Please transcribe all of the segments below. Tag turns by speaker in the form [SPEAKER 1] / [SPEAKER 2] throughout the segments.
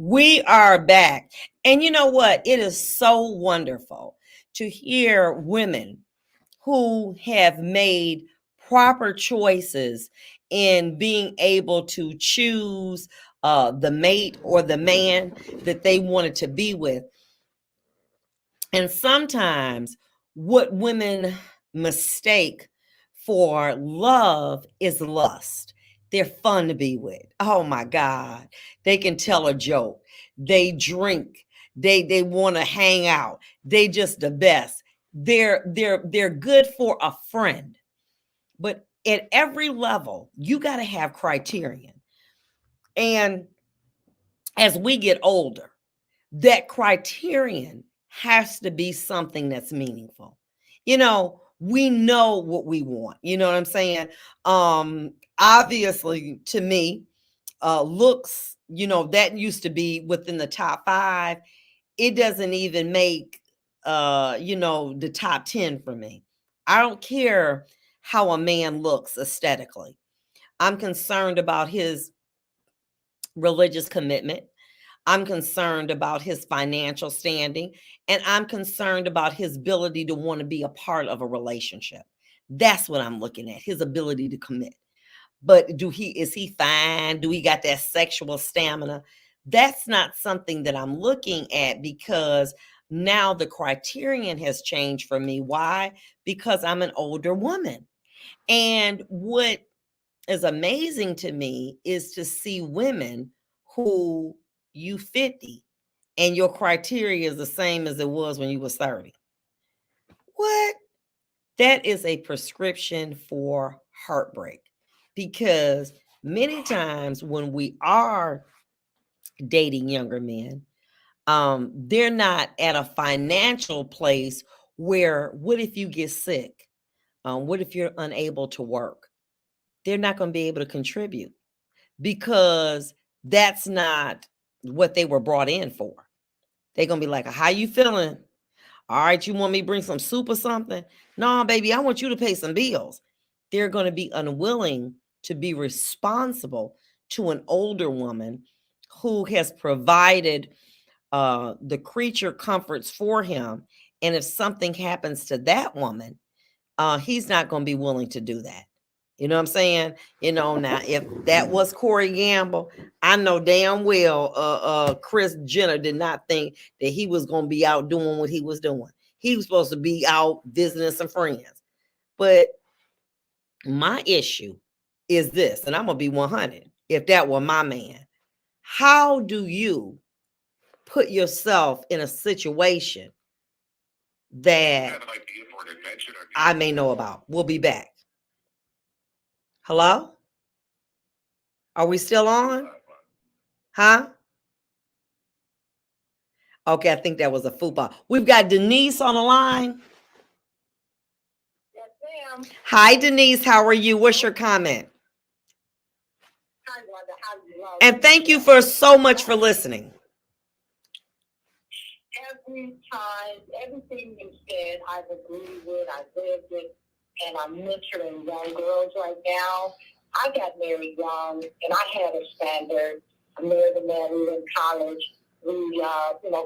[SPEAKER 1] We are back. And you know what? It is so wonderful to hear women who have made proper choices in being able to choose the mate or the man that they wanted to be with. And sometimes what women mistake for love is lust. They're fun to be with. Oh my God. They can tell a joke. They drink. They want to hang out. They just the best. They're good for a friend. But at every level, you got to have criterion. And as we get older, that criterion has to be something that's meaningful. We know what we want. You know what I'm saying? Obviously, to me, looks, that used to be within the top 5. It doesn't even make the top 10 for me. I don't care how a man looks aesthetically. I'm concerned about his religious commitment. I'm concerned about his financial standing, and I'm concerned about his ability to want to be a part of a relationship. That's what I'm looking at, his ability to commit. But is he fine? Do he got that sexual stamina? That's not something that I'm looking at, because now the criterion has changed for me. Why? Because I'm an older woman. And what is amazing to me is to see women who you 50 and your criteria is the same as it was when you was 30. What? That is a prescription for heartbreak, because many times when we are dating younger men, they're not at a financial place where, what if you get sick? What if you're unable to work? They're not going to be able to contribute, because that's not what they were brought in for. They're going to be like, how you feeling? All right, you want me to bring some soup or something? No, baby, I want you to pay some bills. They're going to be unwilling to be responsible to an older woman who has provided the creature comforts for him. And if something happens to that woman, he's not going to be willing to do that. You know what I'm saying? Now if that was Corey Gamble, I know damn well Chris Jenner did not think that he was going to be out doing what he was doing. He was supposed to be out visiting some friends. But my issue is this, and I'm going to be 100. If that were my man, how do you put yourself in a situation that I may know about? We'll be back. Hello? Are we still on? Huh? Okay, I think that was a football. We've got Denise on the line.
[SPEAKER 2] Yes, ma'am.
[SPEAKER 1] Hi, Denise. How are you? What's your comment?
[SPEAKER 2] Hi, Wanda. How you love
[SPEAKER 1] And thank you for so much for listening.
[SPEAKER 2] every time, everything you said, I've agreed with, I've lived it, and I'm mentoring young girls right now. I got married young, and I had a standard. I married a man, we were in college. We,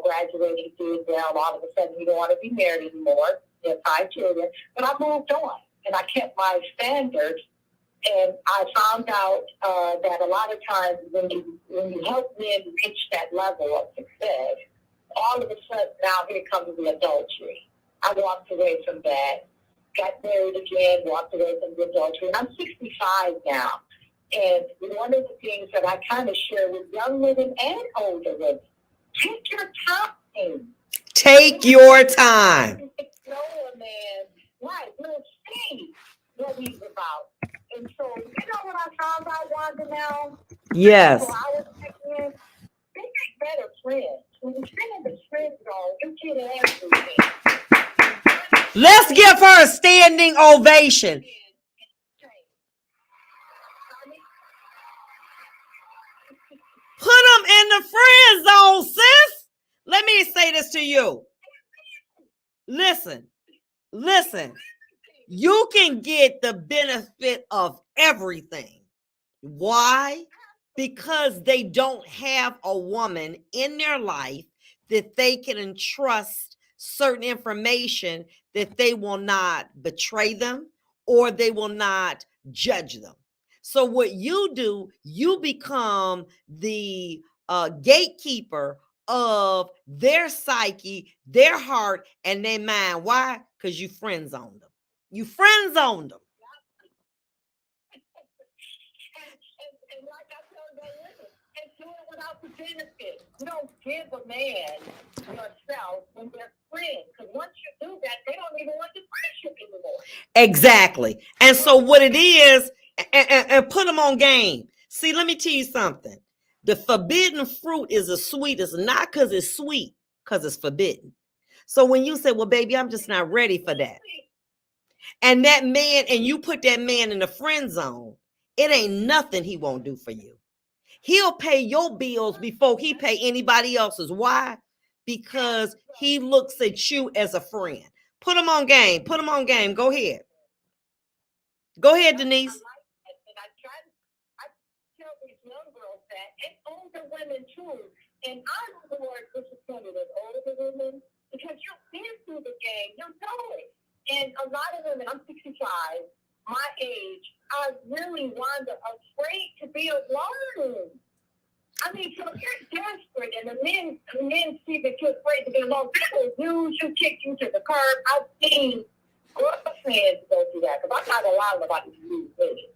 [SPEAKER 2] graduated, did well. All of a sudden, we don't want to be married anymore. We have 5 children. But I moved on, and I kept my standards. And I found out that a lot of times when you help men reach that level of success, all of a sudden now here comes the adultery. I walked away from that, got married again, walked away from the adultery, and I'm 65 now. And one of the things that I kind of share with young women and older women, take your time.
[SPEAKER 1] Take your time.
[SPEAKER 2] Know a man, right? We'll see what he's about. And so, you know what I found out, Wanda, now?
[SPEAKER 1] Yes.
[SPEAKER 2] So I was thinking, they make better friends. When you stay in the friend zone, you get everything.
[SPEAKER 1] Let's give her a standing ovation. Put them in the friend zone, sis. Let me say this to you. Listen. You can get the benefit of everything. Why? because they don't have a woman in their life that they can entrust certain information, that they will not betray them or they will not judge them. So what you do, you become the gatekeeper of their psyche, their heart, and their mind. Why? Because you friend zoned them. You friend zoned them.
[SPEAKER 2] And like I told that women, and do it without the benefit. You don't give a man yourself when they're friends. Because once you do that, they don't even want the friendship anymore.
[SPEAKER 1] Exactly. And so what it is, and put them on game. See, let me tell you something. The forbidden fruit is the sweetest, not because it's sweet, because it's forbidden. So when you say, well, baby, I'm just not ready for that. And that man, and you put that man in the friend zone, it ain't nothing he won't do for you. He'll pay your bills before he pay anybody else's. Why? Because he looks at you as a friend. Put him on game. Put him on game. Go ahead. Go ahead, Denise.
[SPEAKER 2] And I tell these young girls that, and older women too. And I'm more disappointed in older women because you've been through the game. You know it. And a lot of women, I'm 65, my age, are really wonder, afraid to be alone. I mean, so you're desperate, and the men see that you're afraid to be alone. They will use you, kick you to the curb. I've seen girlfriends go through that because I'm not allowed nobody to use me.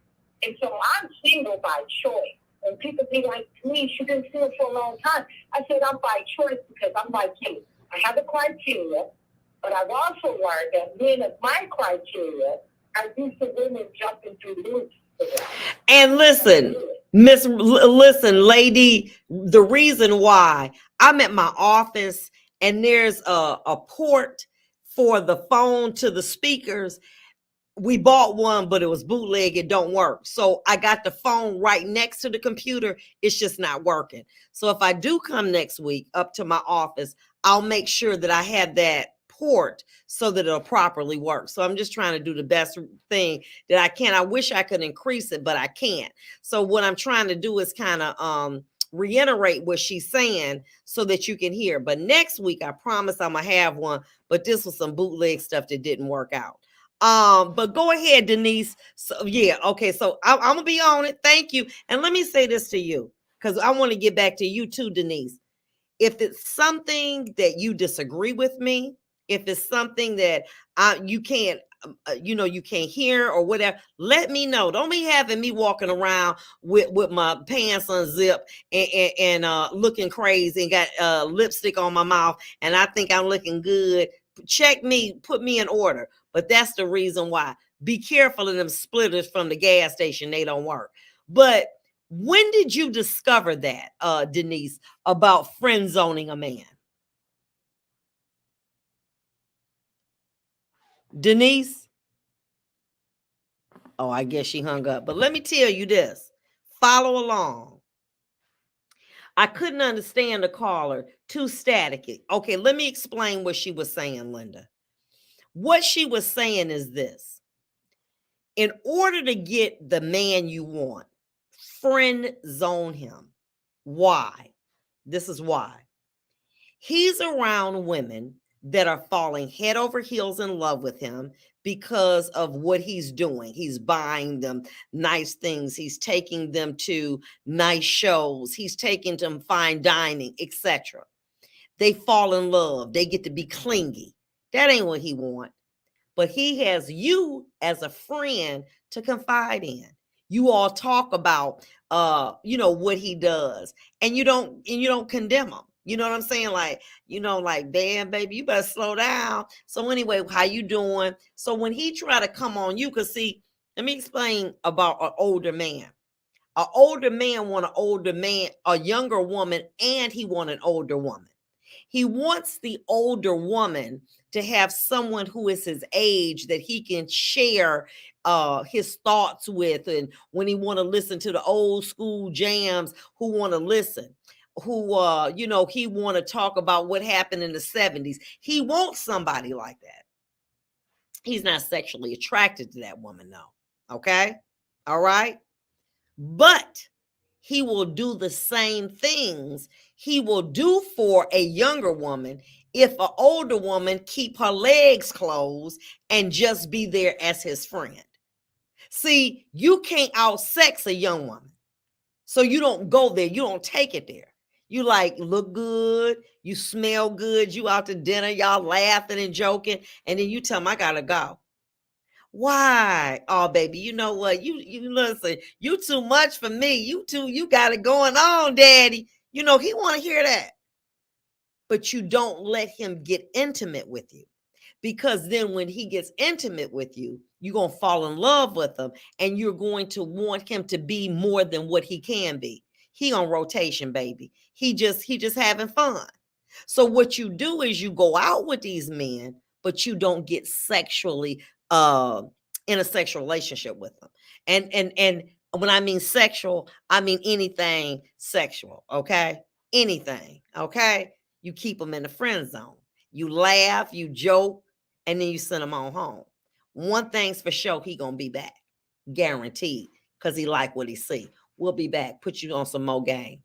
[SPEAKER 2] And so I'm single by choice. And people be like, me, she been single for a long time. I said, I'm by choice because I'm like you. I have a criteria, but I've also learned that men of my criteria are used to women jumping through loops.
[SPEAKER 1] And listen, listen, lady, the reason why I'm at my office and there's a port for the phone to the speakers. We bought one, but it was bootleg. It don't work. So I got the phone right next to the computer. It's just not working. So if I do come next week up to my office, I'll make sure that I have that port so that it'll properly work. So I'm just trying to do the best thing that I can. I wish I could increase it, but I can't. So what I'm trying to do is kind of reiterate what she's saying so that you can hear. But next week, I promise I'm gonna have one. But this was some bootleg stuff that didn't work out. But go ahead, Denise. So yeah, okay. So I'm gonna be on it. Thank you. And let me say this to you, because I want to get back to you too, Denise. If it's something that you disagree with me, if it's something that you can't, you can't hear or whatever, let me know. Don't be having me walking around with my pants unzipped and looking crazy and got lipstick on my mouth, and I think I'm looking good. Check me, put me in order. But that's the reason why. Be careful of them splitters from the gas station. They don't work. But when did you discover that, Denise, about friend zoning a man? Denise? Oh, I guess she hung up. But let me tell you this. Follow along. I couldn't understand the caller. Too staticky. Okay, let me explain what she was saying, Linda. What she was saying is this. In order to get the man you want, friend zone him. Why? This is why. He's around women that are falling head over heels in love with him because of what he's doing. He's buying them nice things. He's taking them to nice shows. He's taking them fine dining, etc. They fall in love. They get to be clingy. That ain't what he wants. But he has you as a friend to confide in. You all talk about what he does, and you don't condemn him. You know what I'm saying? Like, like, damn, baby, you better slow down. So anyway, how you doing? So when he try to come on you, because see, let me explain about an older man. An older man want an older man, a younger woman, and he want an older woman. He wants the older woman to have someone who is his age that he can share his thoughts with, and when he want to listen to the old school jams, who want to listen, who he want to talk about what happened in the 70s. He wants somebody like that. He's not sexually attracted to that woman, though. Okay? All right? But he will do the same things he will do for a younger woman if an older woman keep her legs closed and just be there as his friend. See, you can't outsex a young woman. So you don't go there. You don't take it there. You like look good. You smell good. You out to dinner. Y'all laughing and joking. And then you tell them, I got to go. Why? Oh, baby, you know what? You listen, you too much for me. You got it going on, daddy. You know, he want to hear that. But you don't let him get intimate with you. Because then when he gets intimate with you, you're going to fall in love with him and you're going to want him to be more than what he can be. He on rotation, baby. He just having fun. So what you do is you go out with these men, but you don't get sexually in a sexual relationship with them. And when I mean sexual, I mean anything sexual, okay? Anything, okay? You keep them in the friend zone. You laugh, you joke, and then you send him on home. One thing's for sure, he gonna be back, guaranteed, because he like what he see. We'll be back. Put you on some more game.